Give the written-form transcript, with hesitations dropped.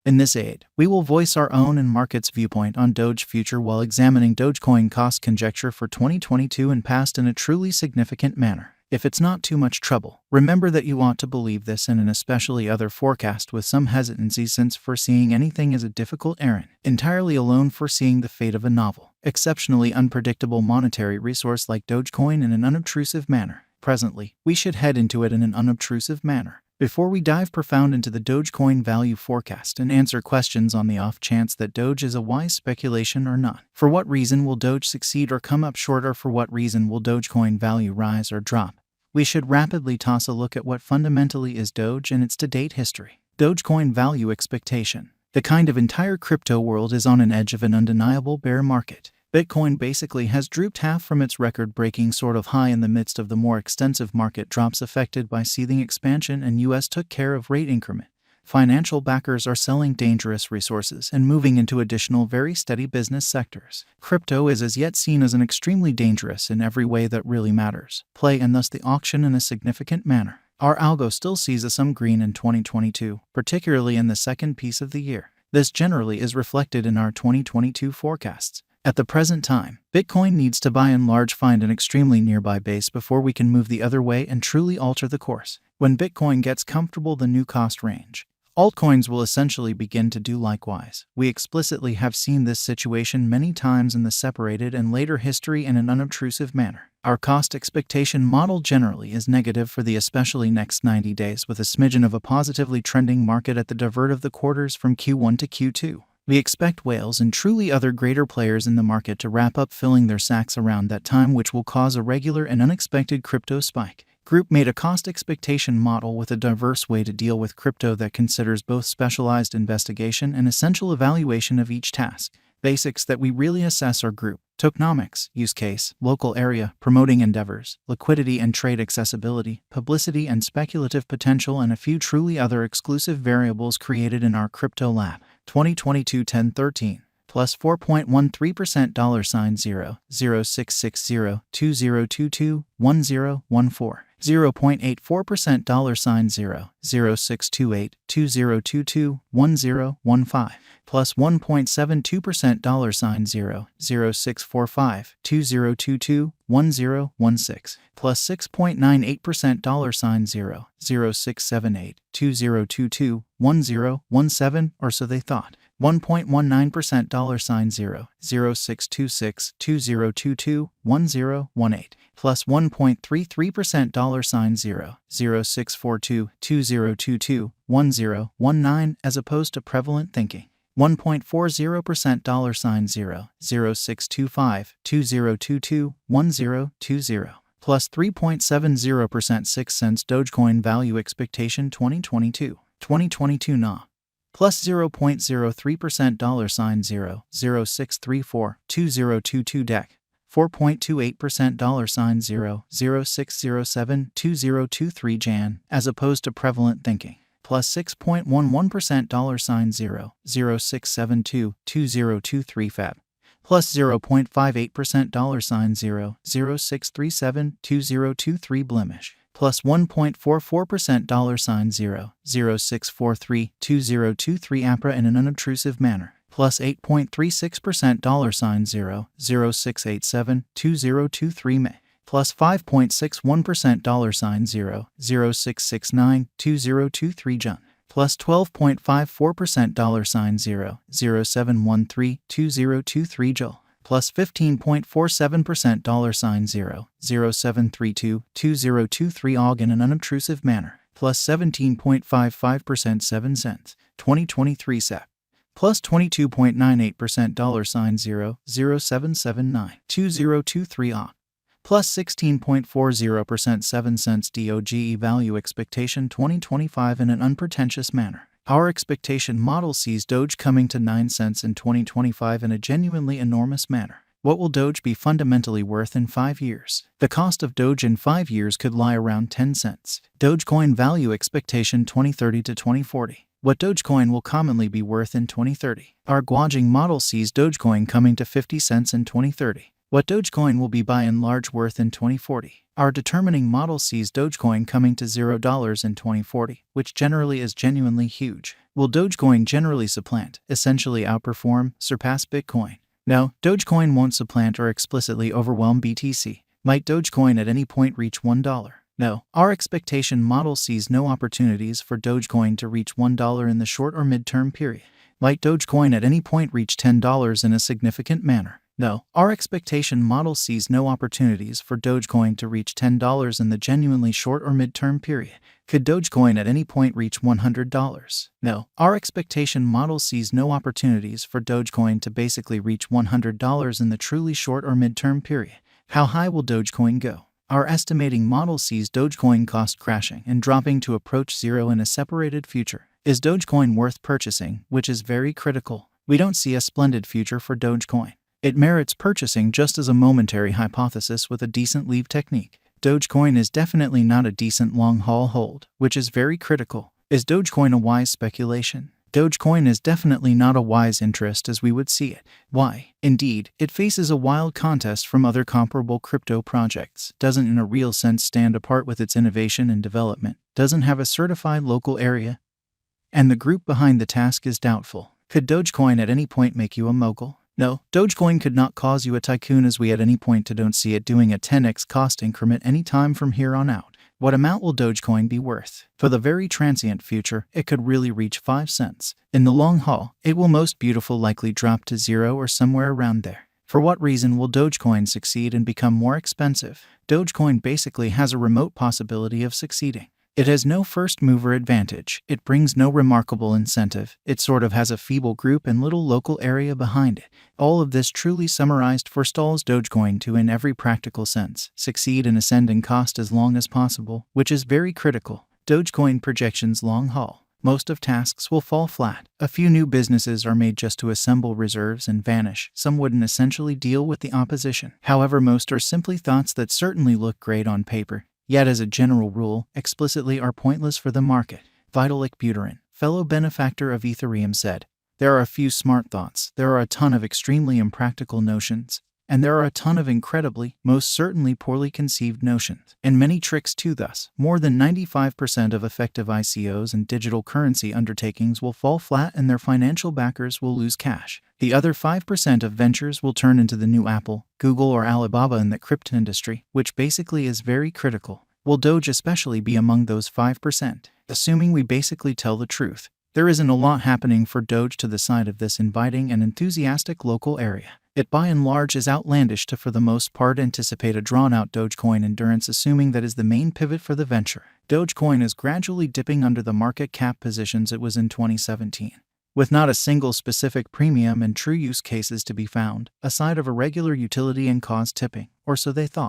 In this aid, we will voice our own and market's viewpoint on Doge future while examining Dogecoin cost conjecture for 2022 and past in a truly significant manner. If it's not too much trouble, remember that you ought to believe this and an especially other forecast with some hesitancy, since foreseeing anything is a difficult errand, entirely alone foreseeing the fate of a novel, exceptionally unpredictable monetary resource like Dogecoin in an unobtrusive manner. Presently, we should head into it in an unobtrusive manner. Before we dive profound into the Dogecoin value forecast and answer questions on the off chance that Doge is a wise speculation or not. For what reason will Doge succeed or come up short, or for what reason will Dogecoin value rise or drop? We should rapidly toss a look at what fundamentally is Doge and its to-date history. Dogecoin value expectation. The kind of entire crypto world is on an edge of an undeniable bear market. Bitcoin basically has drooped half from its record-breaking sort of high in the midst of the more extensive market drops affected by seething expansion, and US took care of rate increment. Financial backers are selling dangerous resources and moving into additional very steady business sectors. Crypto is as yet seen as an extremely dangerous in every way that really matters play, and thus the auction in a significant manner. Our algo still sees a some green in 2022, particularly in the second piece of the year. This generally is reflected in our 2022 forecasts. At the present time, Bitcoin needs to by and large find an extremely nearby base before we can move the other way and truly alter the course. When Bitcoin gets comfortable the new cost range, altcoins will essentially begin to do likewise. We explicitly have seen this situation many times in the separated and later history in an unobtrusive manner. Our cost expectation model generally is negative for the especially next 90 days, with a smidgen of a positively trending market at the divert of the quarters from Q1 to Q2. We expect whales and truly other greater players in the market to wrap up filling their sacks around that time, which will cause a regular and unexpected crypto spike. Group made a cost expectation model with a diverse way to deal with crypto that considers both specialized investigation and essential evaluation of each task. Basics that we really assess are group, tokenomics, use case, local area, promoting endeavors, liquidity and trade accessibility, publicity and speculative potential, and a few truly other exclusive variables created in our crypto lab. 2022 1013 plus 4.13% $0 0660 2022 1014 0.84% $0 0628 2022 1015 plus 1.72% $0 0645 2022 1016 plus 6.98% $0 0678 2022 1017, or so they thought. 1.19% $0 0626 2022 1018 plus 1.33% $0 0642 2022 1019, as opposed to prevalent thinking. 1.40% $0 0625 2022 1020 plus 3.70% 6 cents Dogecoin value expectation 2022 NA plus 0.03% $0 0634 2022 DEC 4.28% $0 0607 2023 Jan, as opposed to prevalent thinking, plus 6.11% $0 0672 2023 Feb plus 0.58% $0 0637 2023 Blemish plus 1.44% $0 0643 2023 APRA in an unobtrusive manner, plus 8.36% $0 0687 2023 May, plus 5.61% $0 0669 2023 Jun, plus 12.54% $0 0713 2023 Joel, plus 15.47% $0 0732 2023 AUG in an unobtrusive manner, plus 17.55% 7 cents 2023 SEP, plus 22.98% $0 0779 2023 AUG, plus 16.40% 7 cents DOGE value expectation 2025 in an unpretentious manner. Our expectation model sees Doge coming to 9 cents in 2025 in a genuinely enormous manner. What will Doge be fundamentally worth in 5 years? The cost of Doge in 5 years could lie around 10 cents. Dogecoin value expectation 2030 to 2040. What Dogecoin will commonly be worth in 2030. Our gauging model sees Dogecoin coming to 50 cents in 2030. What Dogecoin will be by and large worth in 2040. Our determining model sees Dogecoin coming to $0 in 2040, which generally is genuinely huge. Will Dogecoin generally supplant, essentially outperform, surpass Bitcoin? No, Dogecoin won't supplant or explicitly overwhelm BTC. Might Dogecoin at any point reach $1? No, our expectation model sees no opportunities for Dogecoin to reach $1 in the short or mid-term period. Might Dogecoin at any point reach $10 in a significant manner? No, our expectation model sees no opportunities for Dogecoin to reach $10 in the genuinely short or mid-term period. Could Dogecoin at any point reach $100? No, our expectation model sees no opportunities for Dogecoin to basically reach $100 in the truly short or mid-term period. How high will Dogecoin go? Our estimating model sees Dogecoin cost crashing and dropping to approach zero in a separated future. Is Dogecoin worth purchasing, which is very critical? We don't see a splendid future for Dogecoin. It merits purchasing just as a momentary hypothesis with a decent leave technique. Dogecoin is definitely not a decent long-haul hold, which is very critical. Is Dogecoin a wise speculation? Dogecoin is definitely not a wise interest as we would see it. Why? Indeed, it faces a wild contest from other comparable crypto projects, doesn't in a real sense stand apart with its innovation and development, doesn't have a certified local area, and the group behind the task is doubtful. Could Dogecoin at any point make you a mogul? No, Dogecoin could not cause you a tycoon as we at any point don't see it doing a 10x cost increment any time from here on out. What amount will Dogecoin be worth? For the very transient future, it could really reach 5 cents. In the long haul, it will most beautiful likely drop to zero or somewhere around there. For what reason will Dogecoin succeed and become more expensive? Dogecoin basically has a remote possibility of succeeding. It has no first mover advantage, it brings no remarkable incentive, it sort of has a feeble group and little local area behind it. All of this truly summarized forestalls Dogecoin to, in every practical sense, succeed and ascend in cost as long as possible, which is very critical. Dogecoin projections long haul. Most of tasks will fall flat. A few new businesses are made just to assemble reserves and vanish. Some wouldn't essentially deal with the opposition. However, most are simply thoughts that certainly look great on paper, yet as a general rule, explicitly are pointless for the market. Vitalik Buterin, fellow benefactor of Ethereum, said, "There are a few smart thoughts, there are a ton of extremely impractical notions, and there are a ton of incredibly, most certainly poorly conceived notions, and many tricks too. Thus, more than 95% of effective ICOs and digital currency undertakings will fall flat and their financial backers will lose cash. The other 5% of ventures will turn into the new Apple, Google, or Alibaba in the crypto industry, which basically is very critical. Will Doge especially be among those 5%? Assuming we basically tell the truth, there isn't a lot happening for Doge to the side of this inviting and enthusiastic local area. It by and large is outlandish to for the most part anticipate a drawn-out Dogecoin endurance, assuming that is the main pivot for the venture. Dogecoin is gradually dipping under the market cap positions it was in 2017. With not a single specific premium and true use cases to be found, aside of a regular utility and cause tipping, or so they thought.